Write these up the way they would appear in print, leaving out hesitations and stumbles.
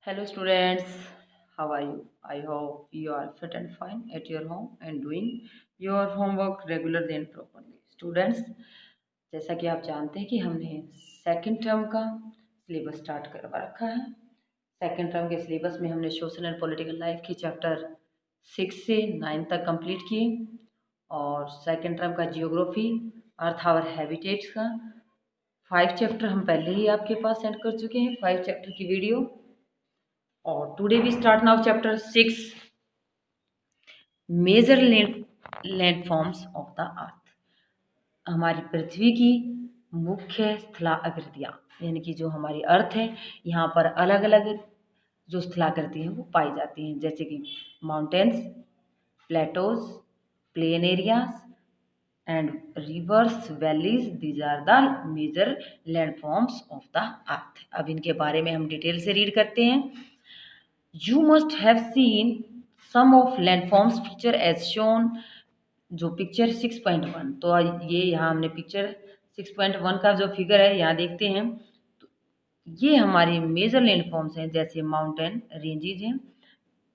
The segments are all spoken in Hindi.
Hello students, how are you? I hope you are fit and fine at your home and doing your homework regularly and properly. Students, जैसा कि आप जानते हैं कि हमने सेकंड टर्म का सिलेबस स्टार्ट करवा रखा है। सेकंड टर्म के सिलेबस में हमने सोशल एंड पॉलिटिकल लाइफ के चैप्टर 6 से 9 तक कंप्लीट किए और सेकंड टर्म का जियोग्राफी अर्थ आवर हैबिटेट्स का 5 चैप्टर हम पहले ही आपके पास सेंड कर चुके हैं, 5 चैप्टर की वीडियो। और today we start now chapter 6 major landforms of the earth. हमारी पृथ्वी की मुख्य स्थलाकृतियाँ यानी कि जो हमारी अर्थ है यहाँ पर अलग अलग जो स्थलाकृति हैं वो पाई जाती हैं, जैसे कि mountains, plateaus, plain areas and rivers valleys. These are the major landforms of the earth. अब इनके बारे में हम डिटेल से रीड करते हैं। You must have seen some of landforms feature as shown। जो पिक्चर 6.1, तो ये यहाँ हमने पिक्चर 6.1 का जो फिगर है यहाँ देखते हैं, तो ये हमारे मेजर लैंडफॉर्म्स हैं, जैसे माउंटेन रेंजेज हैं।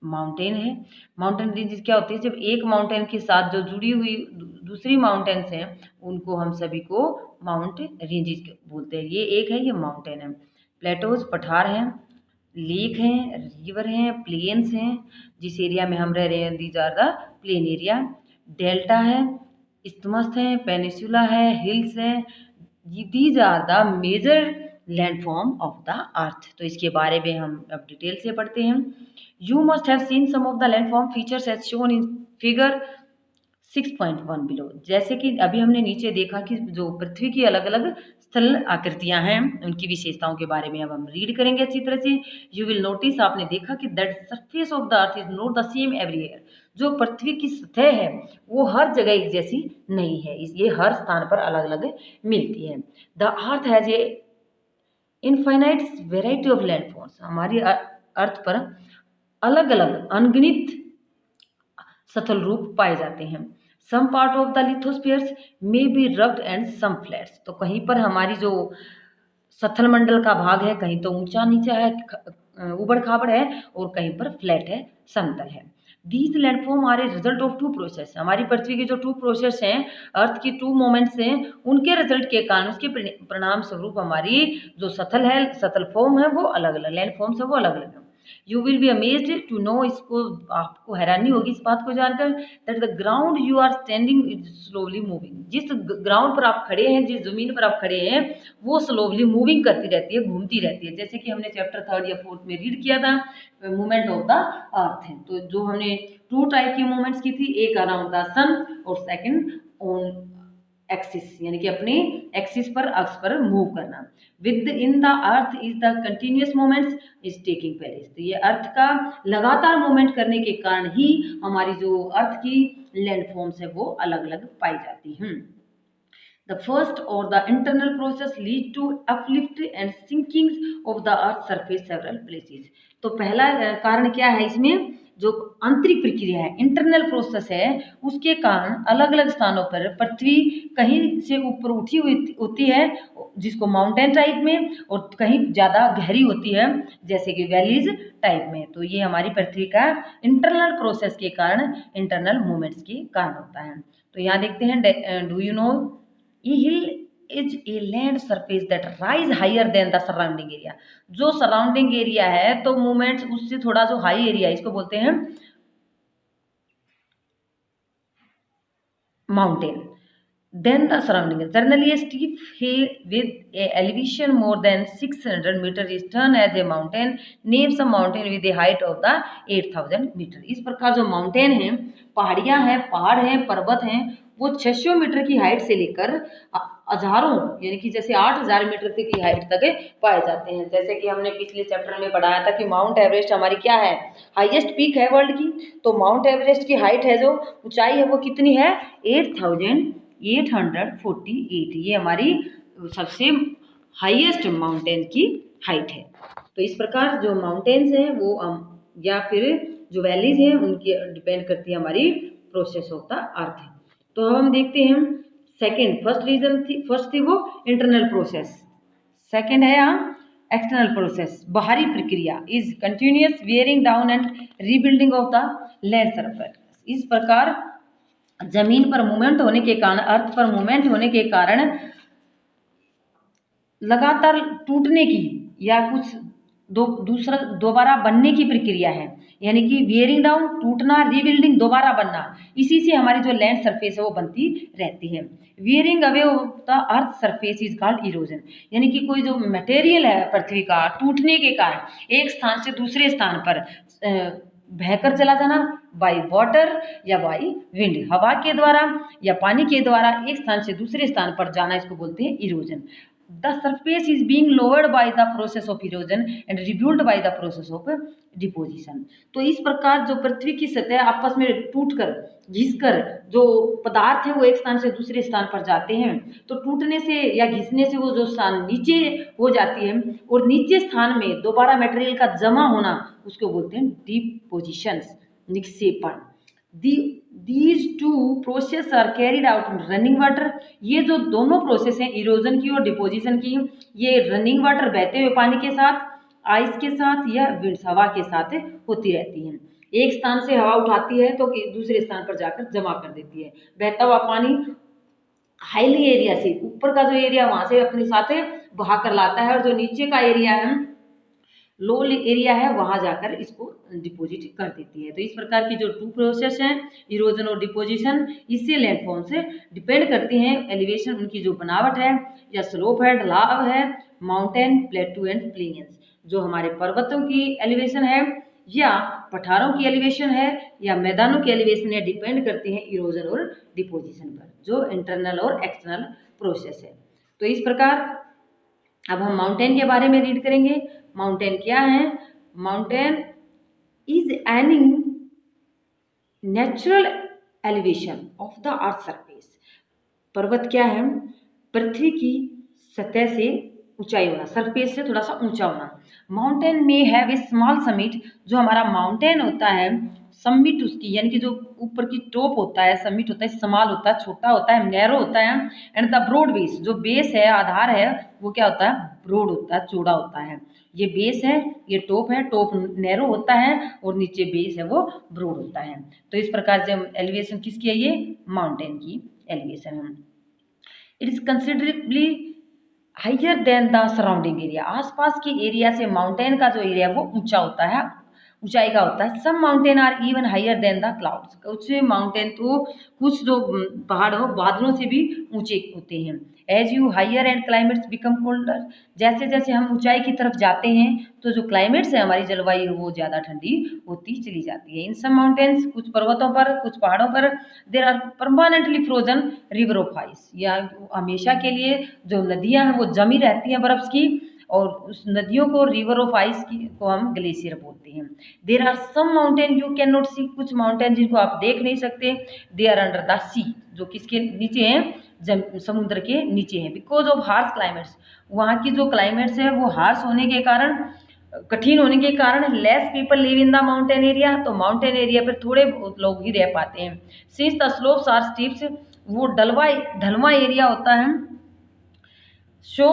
माउंटेन है, माउंटेन रेंजेस क्या होती है? जब एक माउंटेन के साथ जो जुड़ी हुई दूसरी माउंटेन्स हैं उनको हम सभी को माउंट रेंजेस बोलते हैं। ये एक है, ये माउंटेन है। प्लेटोज पठार हैं, लेक हैं, रिवर हैं, प्लेन्स हैं, जिस एरिया में हम रह रहे हैं these are the plain area. Delta है, इस्थमस है, पेनिसुला है, हिल्स है, these are the major landform of the earth. तो इसके बारे में हम अब डिटेल से पढ़ते हैं। You must have seen some of the landform features as shown in figure 6.1 below. जैसे कि अभी हमने नीचे देखा कि जो पृथ्वी की अलग अलग स्थल आकृतियां हैं उनकी विशेषताओं के बारे में अब हम रीड करेंगे अच्छी तरह से। यू विल नोटिस, आपने देखा कि that surface of the earth is not the same everywhere. जो पृथ्वी की सतह है वो हर जगह एक जैसी नहीं है, ये हर स्थान पर अलग अलग मिलती है। The earth has a infinite variety of landforms. हमारी अर्थ पर अलग अलग अनगिनत सतल रूप पाए जाते हैं। Some part of the lithospheres may be rugged and some flats. तो कहीं पर हमारी जो सथल मंडल का भाग है कहीं तो ऊंचा नीचा है, उबड़ खाबड़ है, और कहीं पर फ्लैट है, समतल है। These landform are a result of two process. हमारी पृथ्वी के जो टू प्रोसेस हैं, अर्थ की टू मोमेंट्स हैं, उनके रिजल्ट के कारण, उसके परिणाम स्वरूप हमारी जो सतल है, सतल फॉर्म है वो अलग अलग, लैंडफॉर्म्स है वो अलग अलग है। You will be amazed to know, इसको आपको हैरानी होगी इस बात को जानकर, that the ground you are standing is slowly moving. जिस ग्राउंड पर आप खड़े हैं, जिस जमीन पर आप खड़े हैं, वो स्लोली मूविंग करती रहती है, घूमती रहती है। जैसे कि हमने चैप्टर 3 या 4 में रीड किया था, मूवमेंट ऑफ द अर्थ है। तो जो हमने 2 टाइप की मूवमेंट्स की थी, एक अराउंड द सन और सेकंड ऑन एक्सिस, यानी कि अपने एक्सिस पर, अक्ष पर मूव करना। With in the earth is the continuous movements is taking place. तो ये अर्थ का लगातार मूवमेंट करने के कारण ही हमारी जो अर्थ की लैंडफॉर्म्स है वो अलग अलग पाई जाती हैं। The first or the internal process lead to uplift and sinking of the earth surface several places। तो पहला कारण क्या है इसमें? जो आंतरिक प्रक्रिया है, इंटरनल प्रोसेस है, उसके कारण अलग अलग स्थानों पर पृथ्वी कहीं से ऊपर उठी हुई होती है, जिसको माउंटेन टाइप में, और कहीं ज़्यादा गहरी होती है जैसे कि वैलीज टाइप में। तो ये हमारी पृथ्वी का इंटरनल प्रोसेस के कारण, इंटरनल मूवमेंट्स के कारण होता है। तो यहाँ देखते हैं, do you know, A hill is a land surface that rise higher than the surrounding area। जो सराउंडिंग एरिया है तो मूवमेंट्स उससे थोड़ा जो हाई एरिया है इसको बोलते हैं mountain. Then the surrounding generally a steep hill with a elevation more than 600 meter is termed as a mountain। Name some mountain with a height of the 8000 meter। इस प्रकार जो माउंटेन है, पहाड़ियां हैं, पहाड़ हैं, पर्वत हैं, वो 600 मीटर की हाइट से लेकर हजारों, यानी कि जैसे 8000 मीटर तक की हाइट तक पाए जाते हैं। जैसे कि हमने पिछले चैप्टर में पढ़ाया था कि माउंट एवरेस्ट हमारी क्या है, हाईएस्ट पीक है वर्ल्ड की। तो माउंट एवरेस्ट की हाइट है, जो ऊंचाई है वो कितनी है? 8848। ये हमारी सबसे हाईएस्ट माउंटेन की हाइट है। तो इस प्रकार जो माउंटेन्स हैं वो या फिर जो वैलीज हैं उनकी डिपेंड करती है हमारी प्रोसेस ऑफ द अर्थ। तो अब हम देखते हैं सेकंड, फर्स्ट रीजन थी, फर्स्ट थी वो इंटरनल प्रोसेस, सेकंड है यहाँ एक्सटर्नल प्रोसेस, बाहरी प्रक्रिया, is continuous wearing down and rebuilding of the land surface. इस प्रकार जमीन पर मूवमेंट होने के कारण, अर्थ पर मूवमेंट होने के कारण लगातार टूटने की या कुछ दोबारा बनने की प्रक्रिया है, यानी कि वियरिंग डाउन, टूटना, रीबिल्डिंग, दोबारा बनना, इसी से हमारी जो लैंड सरफेस है वो बनती रहती है। Wearing away of the earth surface is called erosion, यानी कि कोई जो मटेरियल है पृथ्वी का टूटने के कारण एक स्थान से दूसरे स्थान पर बहकर चला जाना, बाई वाटर या बाई विंड, हवा के द्वारा या पानी के द्वारा एक स्थान से दूसरे स्थान पर जाना, इसको बोलते हैं erosion. The surface is being lowered by the process of erosion and rebuilt by the process of deposition। तो इस प्रकार जो पृथ्वी की सतह आपस में टूटकर घिसकर जो पदार्थ है वो एक स्थान से दूसरे स्थान पर जाते हैं, तो टूटने से या घिसने से वो जो स्थान नीचे हो जाती है और नीचे स्थान में दोबारा मटेरियल का जमा होना, उसको बोलते हैं deposition, निक्षेपण। These two process are carried out in running water। ये जो दोनों प्रोसेस हैं इरोजन की और डिपोजिशन की, ये रनिंग वाटर बहते हुए पानी के साथ, आइस के साथ या विंड्स हवा के साथ होती रहती हैं। एक स्थान से हवा उठाती है तो दूसरे स्थान पर जाकर जमा कर देती है। बहता हुआ पानी हाईली एरिया से, ऊपर का जो एरिया वहां से अपने साथ बहा कर लाता है और जो नीचे का एरिया है, लो एरिया है, वहां जाकर इसको डिपोजिट कर देती है। तो इस प्रकार की जो टू प्रोसेस हैं इरोजन और डिपोजिशन, इससे लैंडफॉर्म से डिपेंड करती हैं एलिवेशन, उनकी जो बनावट है या स्लोप है, ढलाव है, माउंटेन, प्लेटू एंड प्लेन्स, जो हमारे पर्वतों की एलिवेशन है या पठारों की एलिवेशन है या मैदानों की एलिवेशन है, डिपेंड करती हैं इरोजन और डिपोजिशन पर, जो इंटरनल और एक्सटर्नल प्रोसेस है। तो इस प्रकार अब हम माउंटेन के बारे में रीड करेंगे। माउंटेन क्या है? Mountain is any natural elevation of the earth surface. पर्वत क्या है? पृथ्वी की सतह से ऊंचाई होना, सरफेस से थोड़ा सा ऊंचा होना। माउंटेन में हैव ए स्मॉल समिट, जो हमारा माउंटेन होता है समिट उसकी, यानी कि जो ऊपर की टॉप होता है, समिट होता है, स्मॉल होता है, छोटा होता है, नैरो होता है, एंड द ब्रॉड बेस, जो बेस है, आधार है, वो क्या होता है? ब्रॉड होता है, चौड़ा होता है। ये बेस है, ये टॉप है, टॉप नैरो होता है और नीचे बेस है वो ब्रॉड होता है। तो इस प्रकार से एलिवेशन किसकी है? ये माउंटेन की एलिवेशन है। It is considerably higher than the surrounding area, आसपास के एरिया से माउंटेन का जो एरिया वो ऊंचा होता है, ऊंचाई का होता है। Some mountain are even higher than the clouds, कुछ माउंटेन तो कुछ जो पहाड़ हो बादलों से भी ऊंचे होते हैं। As you higher and climates become colder, जैसे जैसे हम ऊंचाई की तरफ जाते हैं तो जो क्लाइमेट्स है हमारी जलवायु वो ज़्यादा ठंडी होती चली जाती है। इन सम माउंटेन्स, कुछ पर्वतों पर, कुछ पहाड़ों पर, there are permanently frozen river of ice, या हमेशा के लिए जो नदियाँ हैं वो जमी रहती हैं बर्फ की, और उस नदियों को रिवर ऑफ आइस की को हम ग्लेशियर बोलते हैं। There are some mountain you can not see, कुछ माउंटेन जिनको आप देख नहीं सकते। They are under the sea, जो किसके नीचे हैं? समुद्र के नीचे हैं। बिकॉज ऑफ हार्श क्लाइमेट्स, वहाँ की जो क्लाइमेट्स है वो हार्श होने के कारण, कठिन होने के कारण, less people live in the mountain area, तो माउंटेन एरिया पर थोड़े बहुत लोग ही रह पाते हैं। Since the slopes are steeps, वो ढलवा एरिया होता है। So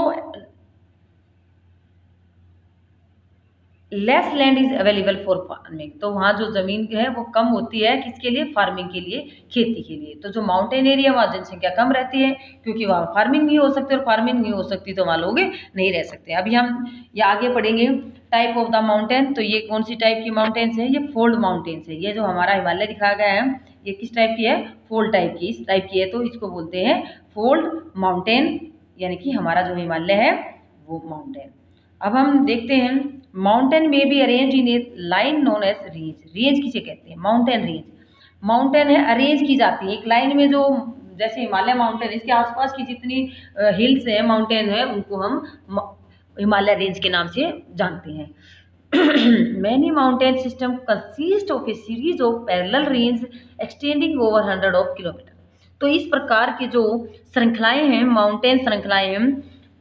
less land is available for farming, तो वहाँ जो ज़मीन है वो कम होती है, किसके लिए? फार्मिंग के लिए, खेती के लिए। तो जो माउंटेन एरिया वहाँ जनसंख्या कम रहती है, क्योंकि वहाँ फार्मिंग नहीं हो सकती, और फार्मिंग नहीं हो सकती तो वहाँ लोग नहीं रह सकते। अभी हम ये आगे पढ़ेंगे टाइप ऑफ द माउंटेन। तो ये कौन सी टाइप की माउंटेन्स है? ये फोल्ड माउंटेन्स है। ये जो हमारा हिमालय दिखाया गया है ये किस टाइप की है? फोल्ड टाइप की, इस टाइप की है, तो इसको बोलते हैं फोल्ड माउंटेन, यानी कि हमारा जो हिमालय है वो माउंटेन। अब हम देखते हैं माउंटेन में भी arrange in a line known as range. Range किसे कहते हैं? Mountain range. माउंटेन है अरेंज की जाती है एक लाइन में, जो जैसे हिमालय माउंटेन, इसके आसपास की जितनी हिल्स है, माउंटेन है, उनको हम हिमालय रेंज के नाम से जानते हैं। Many mountain system consist of a series of parallel range extending over 100 kilometre. तो इस प्रकार की जो श्रृंखलाएं हैं, माउंटेन श्रृंखलाएं हैं,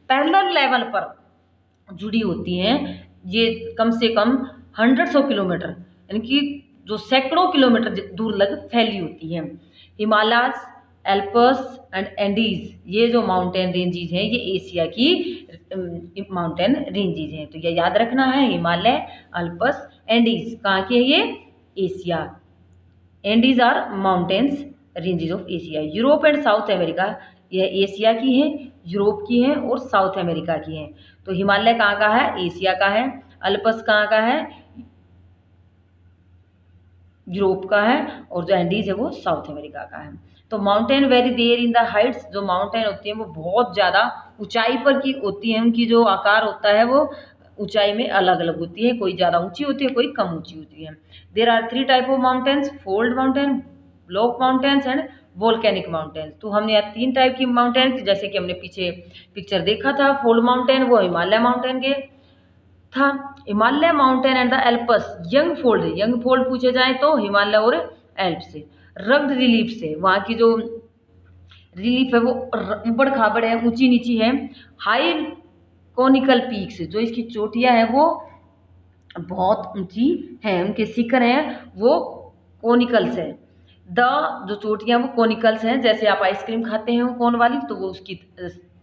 पैरेलल लेवल पर जुड़ी होती हैं। ये कम से कम 100 किलोमीटर, यानी कि जो सैकड़ों किलोमीटर दूर लग फैली होती है। हिमालयस, एल्पस एंड एंडीज, ये जो माउंटेन रेंजेस हैं ये एशिया की माउंटेन रेंजेज हैं। तो ये याद रखना है, हिमालय, अल्पस, एंडीज कहाँ के हैं ये? Asia. Andes are mountains ranges of Asia. Europe and South America, यह एशिया की है, यूरोप की है और साउथ अमेरिका की है। तो हिमालय कहाँ का है? एशिया का है। अल्पस कहाँ का है? यूरोप का है। और जो एंडीज है वो साउथ अमेरिका का है। तो mountain vary their in the heights, जो माउंटेन होती है वो बहुत ज़्यादा ऊंचाई पर की होती है, उनकी जो आकार होता है वो ऊंचाई में अलग अलग होती है, कोई ज़्यादा ऊंची होती है, कोई कम ऊंची होती है। There are 3 type of mountains, fold mountain, block mountains and volcanic mountains. तो हमने यहाँ 3 टाइप की माउंटेन, जैसे कि हमने पीछे पिक्चर देखा था, फोल्ड माउंटेन वो हिमालय माउंटेन के था। Himalaya mountain and the Alps young fold पूछे जाए तो हिमालय और एल्प से। रग्ड रिलीफ से, वहाँ की जो रिलीफ है वो ऊबड़ खाबड़ है, ऊंची नीची है। हाई कोनिकल पीक्स, जो इसकी चोटियां हैं वो बहुत ऊंची हैं, उनके शिखर हैं वो कोनिकल्स है। जो चोटियां वो कोनिकल्स हैं, जैसे आप आइसक्रीम खाते हैं कोन वाली, तो वो उसकी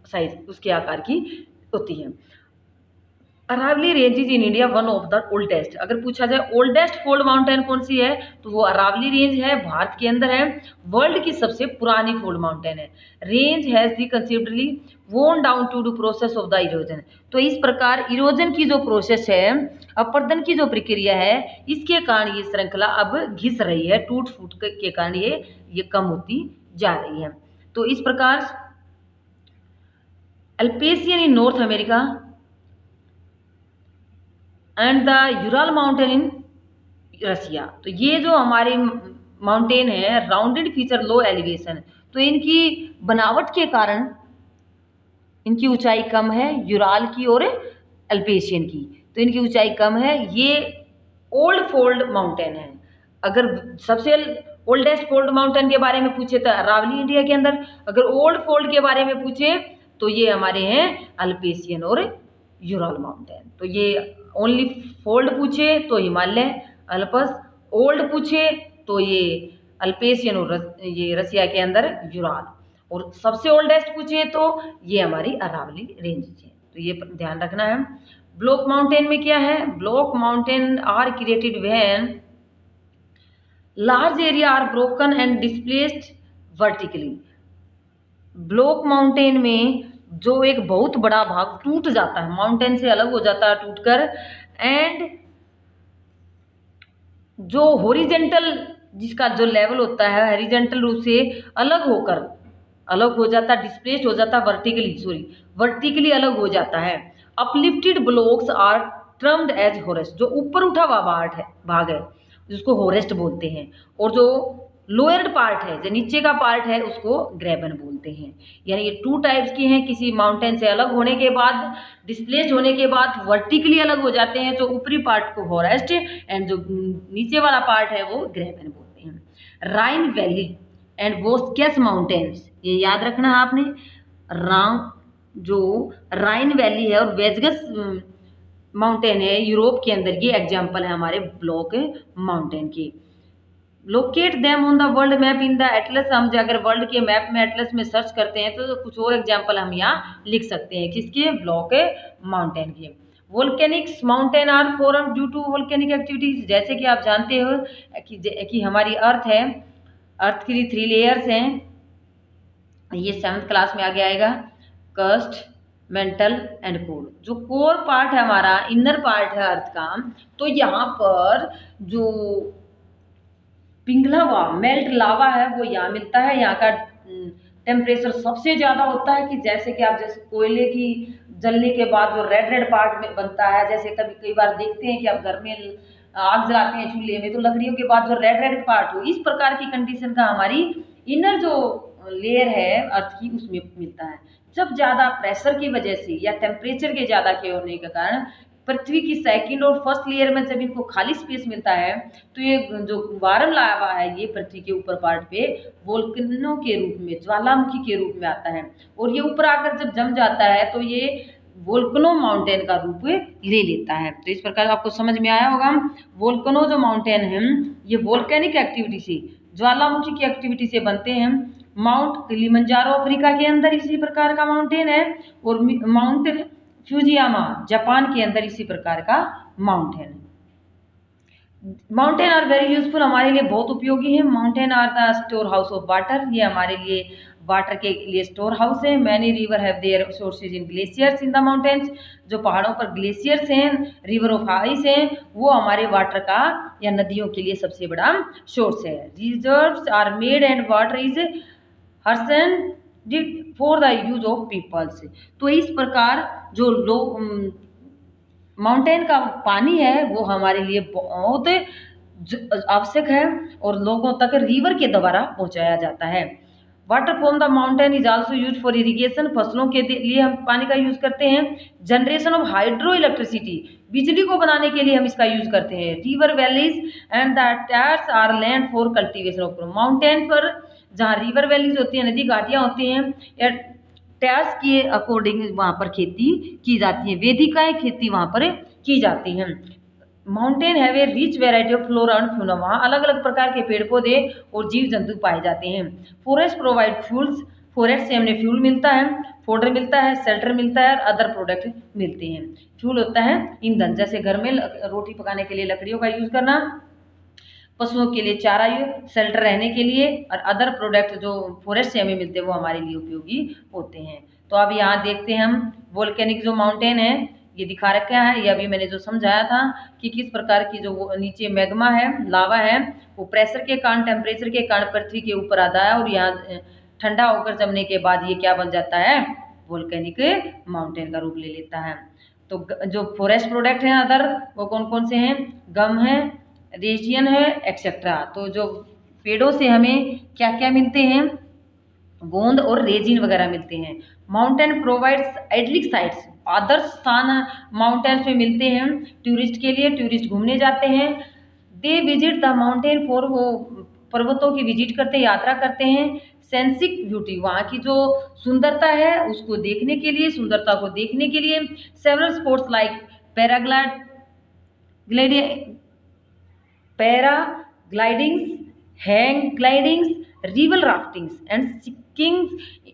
साइज, उसके आकार की होती है। Aravalli range in India one of the oldest. अगर पूछा जाए ओल्डेस्ट फोल्ड माउंटेन कौन सी है, तो वो अरावली रेंज है, भारत के अंदर है, वर्ल्ड की सबसे पुरानी फोल्ड माउंटेन है। Range has the considerably worn down to do process of the erosion. तो इस प्रकार इरोजन की जो प्रोसेस है, अपरदन की जो प्रक्रिया है, इसके कारण ये श्रृंखला अब घिस रही है, टूट फूट के कारण ये कम होती जा रही है। तो इस प्रकार Appalachian in North America and the Ural mountain in Russia. तो ये जो हमारे माउंटेन है, राउंडेड फीचर लो एलिवेशन, तो इनकी बनावट के कारण इनकी ऊंचाई कम है, यूराल की और अल्पेशियन की, तो इनकी ऊंचाई कम है। ये ओल्ड फोल्ड माउंटेन है। अगर सबसे ओल्डेस्ट फोल्ड माउंटेन के बारे में पूछे तो अरावली इंडिया के अंदर, अगर ओल्ड फोल्ड के बारे में पूछे तो ये हमारे हैं अल्पेशियन और यूराल माउंटेन। तो ये ओनली फोल्ड पूछे तो हिमालय, अल्पस, ओल्ड पूछे तो ये अल्पेशियन और ये रसिया के अंदर यूराल, और सबसे ओल्डेस्ट पूछे तो ये हमारी अरावली रेंज है। तो ये ध्यान रखना है। ब्लॉक माउंटेन में क्या है? Block mountain are created when large area are broken and displaced vertically. Block mountain में जो एक बहुत बड़ा भाग टूट जाता है, माउंटेन से अलग हो जाता है टूटकर, एंड जो हॉरिजेंटल, जिसका जो लेवल होता है हॉरिजेंटल रूप से अलग हो जाता है, डिस्प्लेस्ड हो जाता है, वर्टिकली अलग हो जाता है। Uplifted blocks are termed as horst, जो ऊपर उठा हुआ भाग है जिसको हॉरेस्ट बोलते हैं, और जो लोअर्ड पार्ट है, जो नीचे का पार्ट है, उसको ग्रेबन बोलते हैं। यानी ये 2 टाइप्स के हैं। किसी माउंटेन से अलग होने के बाद, डिस्प्लेस्ड होने के बाद वर्टिकली अलग हो जाते हैं, जो ऊपरी पार्ट को हॉरेस्ट एंड जो नीचे वाला पार्ट है वो ग्रेबन बोलते हैं। राइन वैली एंड वोस्केस माउंटेन्स, ये याद रखना है आपने। जो राइन वैली है और वेजगस माउंटेन है यूरोप के अंदर, ये एग्जाम्पल है हमारे ब्लॉक माउंटेन की। Locate them on the world map in the Atlas. हम अगर वर्ल्ड के मैप में एटलस में सर्च करते हैं तो कुछ और एग्जाम्पल हम यहाँ लिख सकते हैं, किसके? ब्लॉक माउंटेन के। Volcanics mountain are form due to volcanic activities. जैसे कि आप जानते हो कि हमारी अर्थ है, अर्थ की 3 लेयर्स हैं, ये 7th क्लास में आगे आएगा, क्रस्ट, मेंटल एंड कोर। जो कोर पार्ट है हमारा, इनर पार्ट है अर्थ का, तो यहाँ पर जो पिघला हुआ मेल्ट लावा है वो यहाँ मिलता है। यहाँ का टेम्परेचर सबसे ज़्यादा होता है, कि जैसे कि आप जैसे कोयले की जलने के बाद जो रेड पार्ट में बनता है, जैसे कई बार देखते हैं कि आप घर में आग जलाते हैं चूल्हे में, तो लकड़ियों के बाद जो रेड पार्ट हो, इस प्रकार की कंडीशन का हमारी इनर जो लेयर है अर्थ की, उसमें मिलता है। जब ज़्यादा प्रेशर की वजह से या टेम्परेचर के ज़्यादा के होने के कारण पृथ्वी की 2nd और 1st लेयर में जब इनको खाली स्पेस मिलता है, तो ये जो वार्म लावा है ये पृथ्वी के ऊपर पार्ट पे वोल्केनो के रूप में, ज्वालामुखी के रूप में आता है, और ये ऊपर आकर जब जम जाता है तो ये वोल्केनो माउंटेन का रूप ले लेता है। तो इस प्रकार आपको समझ में आया होगा। वोल्केनो जो माउंटेन है ये वोल्केनिक एक्टिविटी से, ज्वालामुखी की एक्टिविटी से बनते हैं। माउंट किलिमंजारो अफ्रीका के अंदर इसी प्रकार का माउंटेन है, और माउंट फ्यूजियामा जापान के अंदर इसी प्रकार का माउंटेन है। माउंटेन आर वेरी यूजफुल, हमारे लिए बहुत उपयोगी है। Mountain are the store house of water, ये हमारे लिए वाटर के लिए स्टोर हाउस है। Many river have their sources in glaciers in the mountains, जो पहाड़ों पर ग्लेशियर्स हैं, रिवर ऑफ आइस हैं, वो हमारे वाटर का या नदियों के लिए सबसे बड़ा सोर्स है। Reserves are made and water is harnessed for the use of peoples. तो इस प्रकार जो लोग माउंटेन का पानी है वो हमारे लिए बहुत आवश्यक है और लोगों तक रिवर के द्वारा पहुंचाया जाता है। Water from the mountain is also use for irrigation, फसलों के लिए हम पानी का यूज करते हैं। जनरेशन ऑफ हाइड्रो इलेक्ट्रिसिटी, बिजली को बनाने के लिए हम इसका यूज करते हैं। River valleys and the terraces are land for cultivation of mountain पर जहाँ रिवर वैलीज होती हैं, नदी घाटियाँ होती हैं, या टैर्स के अकॉर्डिंग वहाँ पर खेती की जाती है, वेदिकाएं खेती वहाँ पर की जाती हैं। Mountain have a rich variety of flora and fauna, वहाँ अलग अलग प्रकार के पेड़ पौधे और जीव जंतु पाए जाते हैं। फॉरेस्ट प्रोवाइड फ्यूल्स, फॉरेस्ट से हमें फ्यूल मिलता है, फोडर मिलता है, शेल्टर मिलता है और अदर प्रोडक्ट मिलते हैं। फ्यूल होता है ईंधन, जैसे घर में रोटी पकाने के लिए लकड़ियों का यूज करना, पशुओं के लिए चारा, शेल्टर रहने के लिए, और अदर प्रोडक्ट जो फॉरेस्ट से हमें मिलते हैं वो हमारे लिए उपयोगी होते हैं। तो अब यहाँ देखते हैं हम वोल्केनिक जो माउंटेन है ये दिखा रखा है, ये अभी मैंने जो समझाया था कि किस प्रकार की जो वो नीचे मैग्मा है, लावा है, वो प्रेशर के कारण, टेम्परेचर के कारण पृथ्वी के ऊपर आता है और यहाँ ठंडा होकर जमने के बाद ये क्या बन जाता है, वोल्केनिक माउंटेन का रूप ले लेता है। तो जो फॉरेस्ट प्रोडक्ट हैं अदर वो कौन कौन से हैं, गम है, रेजियन है, एक्सेट्रा। तो जो पेड़ों से हमें क्या क्या मिलते हैं, गोंद और रेजिन वगैरह मिलते हैं। माउंटेन प्रोवाइड्स आइडलिक साइट्स, आदर्श स्थान माउंटेन्स में मिलते हैं टूरिस्ट के लिए, टूरिस्ट घूमने जाते हैं। They visit the mountain for, वो पर्वतों की विजिट करते हैं, यात्रा करते हैं। सेंसिक ब्यूटी, वहाँ की जो सुंदरता है उसको देखने के लिए, सुंदरता को देखने के लिए। Several sports like paraglidings, hang glidings, river raftings and skiing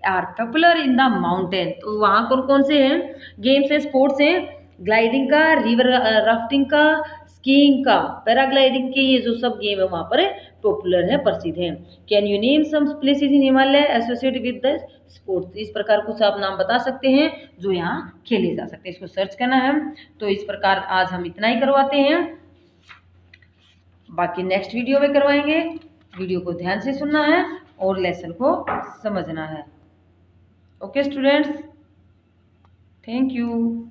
are popular in the mountain. तो वहाँ कौन कौन से हैं गेम्स हैं, स्पोर्ट्स हैं, ग्लाइडिंग का, रिवर राफ्टिंग का, स्कीइंग का, पैराग्लाइडिंग के, ये जो सब गेम है वहाँ पर पॉपुलर है, प्रसिद्ध है। Can you name some places in Himalaya associated with the sports, इस प्रकार कुछ आप नाम बता सकते हैं जो यहाँ खेले जा सकते हैं, इसको सर्च करना है। तो इस प्रकार आज हम इतना ही करवाते हैं, बाकी नेक्स्ट वीडियो में करवाएंगे। वीडियो को ध्यान से सुनना है और लेसन को समझना है। Okay students, thank you.